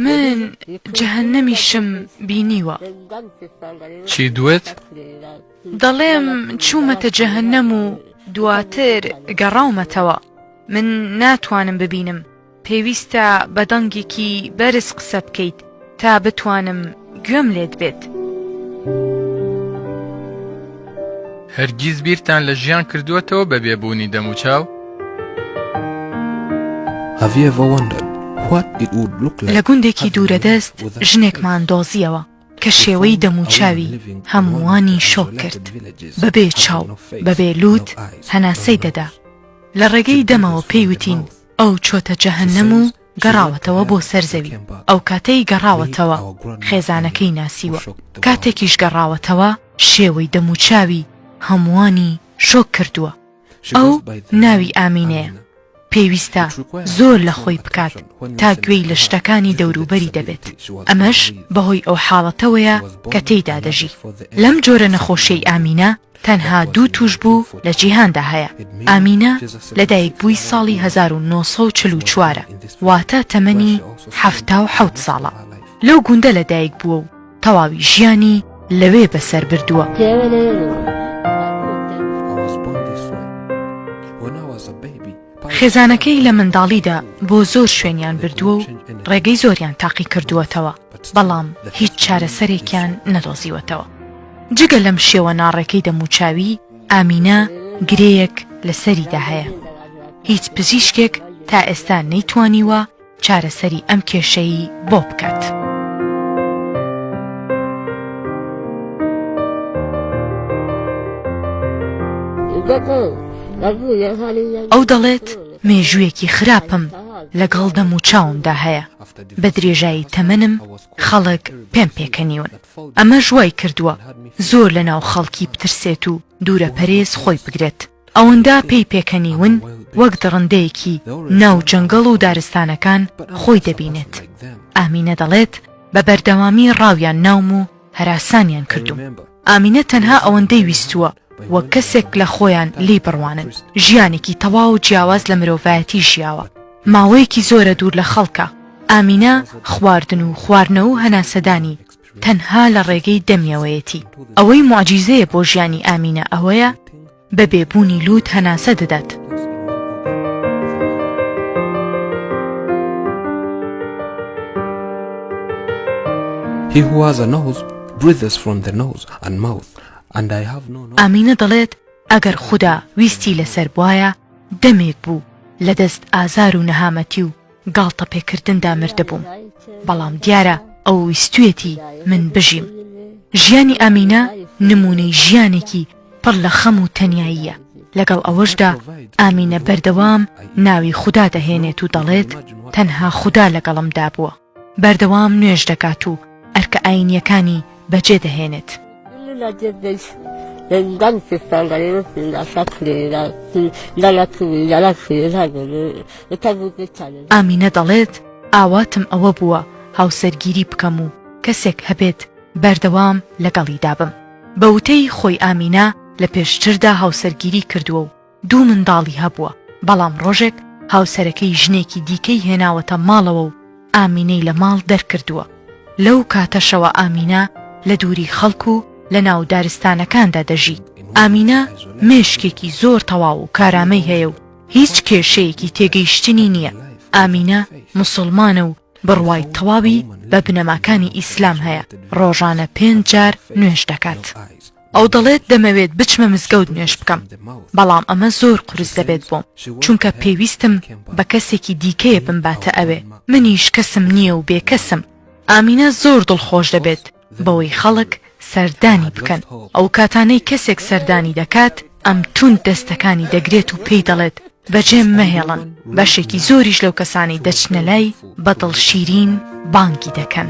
من جەهەنەمیشم بینیوە. چی دوێت؟ دەڵێم چوومەتە جەهەنەم و دواتر گەڕاومەتەوە. من ناتوانم ببینم. پێویستە بە دەنگێکی بەرز قسە بکەیت تا بتوانم گوێم لێت بێت. هەرگیز بیرتان لە ژیان کردووەتەوە بە بێبوونی دەم و چاو؟ لە گوندێکی دوورەدەست ژنێکمان دۆزیەوە کە شێوەی دەم و چاوی هەمووانی شۆک کرد. بەبێ چاو بەبێ لووت هەناسەی دەدا. لە ڕێگەی دەمەوە پێیوتین ئەو چۆتە جەهەنەم و گەڕاوەتەوە بۆ سەرزەوی. ئەو کاتەی گەڕاوەتەوە خێزانەکەی ناسیوە. کاتێکیش گەڕاوەتەوە شێوەی دەم و چاوی هەمووانی شۆک کردووە. ئەو ناوی ئامینەیە. پێویستە زۆر لە خۆی بکات تا گوێی لە شتەکانی دەوروبەری دەبێت. ئەمەش بەهۆی ئەو حاڵەتەوەیە کە تێیدا دەژی. لەم جۆرە نەخۆشیەی ئامینە تەنها دوو توش بوو لە جیهاندا هەیە. ئامینە لەدایک بووی ساڵی 1944 واتە تەمەنی 77 ساڵە. لەو گوندە لەدایک بووە و تەواوی ژیانی لەوێ بەسەر بردووە. خێزانەکەی لە منداڵیدا بۆ زۆر شوێنیان بردووە و ڕێگەی زۆریان تاقی کردووەتەوە، بەڵام هیچ چارەسەرێکیان نەدۆزیوەتەوە. جگە لەم شێوە ناڕێکەی دەموچاوی ئامینە گرەیەک لەسەریدا هەیە. هیچ پزیشکێک تا ئێستا نەیتوانیوە چارەسەری ئەم کێشەی بۆ بکات. ئەو دەڵێت مێژوویەکی خراپم لەگەڵ دەم و چاومدا هەیە. بە درێژایی تەمەنم خەڵک پێم پێکەنیون. ئەمە ژوای کردووە زۆر لە ناو خەڵکی بترسێت و دوورە پەرێز خۆی بگرێت. ئەوەندا پێی پێکەنیون وەک دڕندەیەکی ناو جەنگەڵ و دارستانەکان خۆی دەبینێت. ئامینە دەڵێت بە بەردەوامی ڕاویان ناوم و هەراسانیان کردوم. ئامینە تەنها ئەوەندەی ویستووە وەک کەسێک لە خۆیان لی بڕوانن. ژیانێکی تەواو جیاواز لە مرۆڤایەتی ژیاوە. ماوەیەکی زۆرە دوور لە خەڵکە. ئامینە خواردن و خواردنەوە و هەناسەدانی تەنها لە ڕێگەی دەمیەوەیەتی. ئەوەی موعجیزەیە بۆ ژیانی ئامینە ئەوەیە بە بێبوونی لووت هەناسە دەدات. ئامینە دەڵێت ئەگەر خوددا ویستی لەسەر بواە دەمێک بوو لە دەست ئازار و نەهامەتی و گاڵتە پێکردندا مردەبووم، بەڵام دیارە ئەو ویستوێتی من بژیم. ژیانی ئامینە نمونەی ژیانێکی پڕ لە خەم و تەنیاییە. لەگەڵ ئەوەشدا ئامینە بەردەوام ناوی خوددا دەهێنێت و دەڵێت تەنها خوددا لەگەڵمدا بووە. بەردەوام نوێژ دەکات و ئەرکە ئاینیەکانی بەجێ دەهێنێت. ئامینە دەڵێت ئاواتم ئەوە بووە هاوسەرگیری بکەم و کەسێک هەبێت بەردەوام لەگەڵی دابم. بە وتەی خۆی ئامینە لە پێشتردا هاوسەرگیری کردووە و دوو منداڵی هەبووە، بەڵام ڕۆژێک هاوسەرەکەی ژنێکی دیکەی هێناوەتە ماڵەوە و ئامینەی لە ماڵ دەرکردووە. لەو کاتەشەوە ئامینە لە دووری خەڵک و لە ناو دارستانەکاندا دەژی. ئامینە مێشکێکی زۆر تەواو و کارامەی هەیە و هیچ کێشەیەکی تێگەیشتنی نییە. ئامینە موسڵمانە و بڕوای تەواوی بە بنەماکانی ئیسلام هەیە. ڕۆژانە 5 جار نوێژ دەکات. ئەو دەڵێت دەمەوێت بچمە مزگەوت نوێژ بکەم، بەڵام ئەمە زۆر قورس دەبێت بۆم، چونکە پێویستم بە کەسێکی دیکەیە بمباتە ئەوێ. منیش کەسم نییە و بێکەسم. ئامینە زۆر دڵخۆش دەبێت بەوەی خەڵک سەردانی بکەن. ئەو کاتانەی کەسێک سەردانی دەکات ئەم توند دەستەکانی دەگرێت و پێی دەڵێت بەجێم مەهێڵن. بەشێکی زۆریش لەو کەسانی دەچنە لای بەدڵ شیرین بانگی دەکەن.